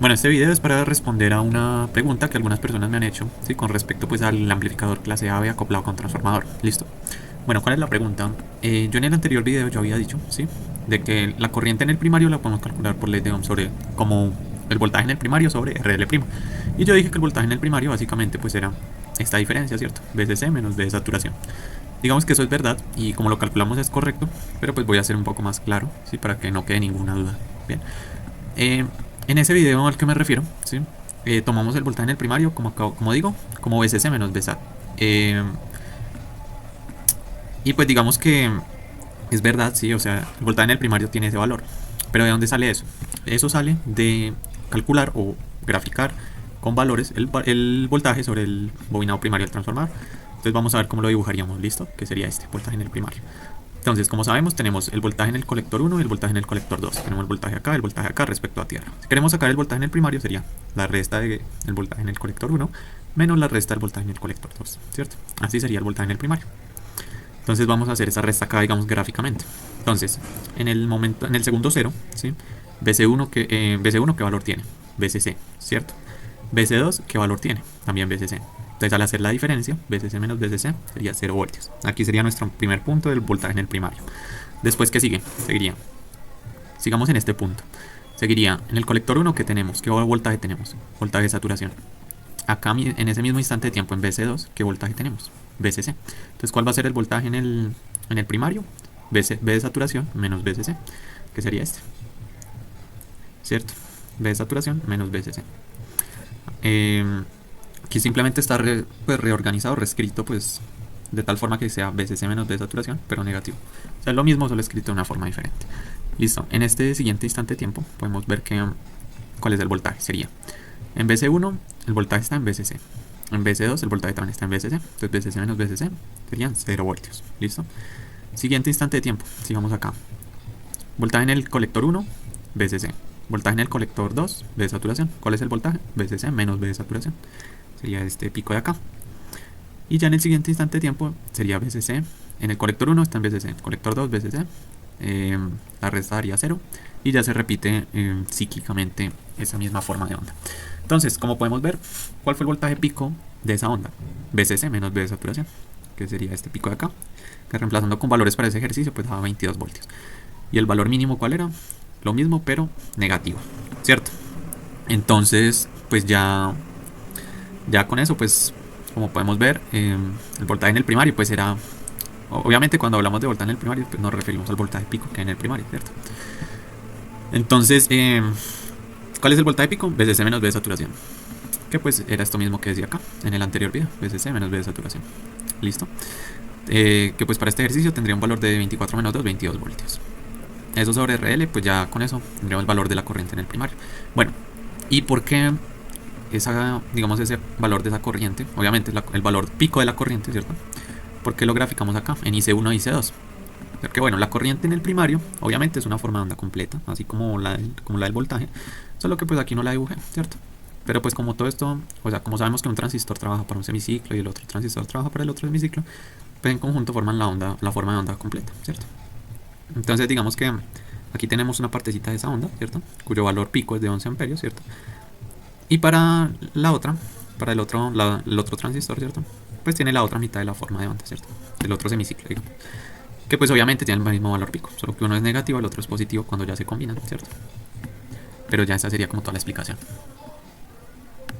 Bueno, este video es para responder a una pregunta que algunas personas me han hecho, ¿sí? Con respecto pues al amplificador clase AB acoplado con transformador. Listo. Bueno, ¿cuál es la pregunta? Yo en el anterior video yo había dicho, ¿sí? De que la corriente en el primario la podemos calcular por ley de Ohm sobre como el voltaje en el primario sobre RL'. Y yo dije que el voltaje en el primario básicamente pues era esta diferencia, ¿cierto? VCC menos V de saturación. Digamos que eso es verdad y como lo calculamos es correcto, pero pues voy a ser un poco más claro, ¿sí? Para que no quede ninguna duda. Bien. Eh, en ese video al que me refiero, ¿sí? Tomamos el voltaje en el primario, como digo, como VCC menos VSAT. Y pues digamos que es verdad, sí, o sea, el voltaje en el primario tiene ese valor. Pero ¿de dónde sale eso? Eso sale de calcular o graficar con valores el voltaje sobre el bobinado primario del transformador. Entonces vamos a ver cómo lo dibujaríamos, ¿listo? Que sería este, voltaje en el primario. Entonces, como sabemos, tenemos el voltaje en el colector 1 y el voltaje en el colector 2. Tenemos el voltaje acá respecto a tierra. Si queremos sacar el voltaje en el primario, sería la resta del voltaje en el colector 1 menos la resta del voltaje en el colector 2, ¿cierto? Así sería el voltaje en el primario. Entonces vamos a hacer esa resta acá, digamos, gráficamente. Entonces, en el segundo cero, ¿sí? BC1, ¿qué valor tiene? BCC, ¿cierto? BC2, ¿qué valor tiene? También BCC. Entonces al hacer la diferencia, BCC menos BCC sería 0 voltios. Aquí sería nuestro primer punto del voltaje en el primario. Después, ¿qué sigue? Sigamos en este punto. Seguiría en el colector 1, ¿qué tenemos? ¿Qué voltaje tenemos? Voltaje de saturación. Acá en ese mismo instante de tiempo en BC2, ¿qué voltaje tenemos? BCC. Entonces, ¿cuál va a ser el voltaje en el primario? B de saturación menos BCC, que sería este, ¿cierto? B de saturación menos BCC. Aquí simplemente está reorganizado, reescrito, pues de tal forma que sea BCC menos B de saturación, pero negativo. O sea, es lo mismo, solo escrito de una forma diferente. Listo. En este siguiente instante de tiempo podemos ver cuál es el voltaje. Sería en BC1 el voltaje está en BCC. En BC2 el voltaje también está en BCC. Entonces BCC menos BCC serían 0 voltios. Listo. Siguiente instante de tiempo. Sigamos acá. Voltaje en el colector 1, BCC. Voltaje en el colector 2, B de saturación. ¿Cuál es el voltaje? BCC menos B de saturación. Sería este pico de acá. Y ya en el siguiente instante de tiempo sería BCC. En el colector 1 está en BCC. Colector 2, BCC. La resta daría 0. Y ya se repite cíclicamente esa misma forma de onda. Entonces, como podemos ver, ¿cuál fue el voltaje pico de esa onda? BCC menos B de saturación, que sería este pico de acá, que reemplazando con valores para ese ejercicio, pues daba 22 voltios. ¿Y el valor mínimo cuál era? Lo mismo, pero negativo, ¿cierto? Entonces, pues ya con eso, pues, como podemos ver, el voltaje en el primario, pues era... Obviamente cuando hablamos de voltaje en el primario, pues nos referimos al voltaje pico que hay en el primario, ¿cierto? Entonces, ¿cuál es el voltaje pico? BCC menos B de saturación. Que pues era esto mismo que decía acá, en el anterior video. BCC menos B de saturación. Listo. Que pues para este ejercicio tendría un valor de 24 menos 2, 22 voltios. Eso sobre RL, pues ya con eso tendríamos el valor de la corriente en el primario. Bueno, ¿y por qué digamos ese valor de esa corriente? Obviamente el valor pico de la corriente, ¿cierto? ¿Por qué lo graficamos acá? En IC1 y IC2. Porque bueno, la corriente en el primario obviamente es una forma de onda completa, así como la del voltaje, solo que pues aquí no la dibujé, ¿cierto? Pero pues como todo esto, o sea, como sabemos que un transistor trabaja para un semiciclo y el otro transistor trabaja para el otro semiciclo, pues en conjunto forman la forma de onda completa, ¿cierto? Entonces digamos que aquí tenemos una partecita de esa onda, ¿cierto? Cuyo valor pico es de 11 amperios, ¿cierto? Y para el otro transistor, ¿cierto? Pues tiene la otra mitad de la forma de onda, ¿cierto? El otro semiciclo, digamos. Que pues obviamente tienen el mismo valor pico, solo que uno es negativo, el otro es positivo cuando ya se combinan, ¿cierto? Pero ya esa sería como toda la explicación.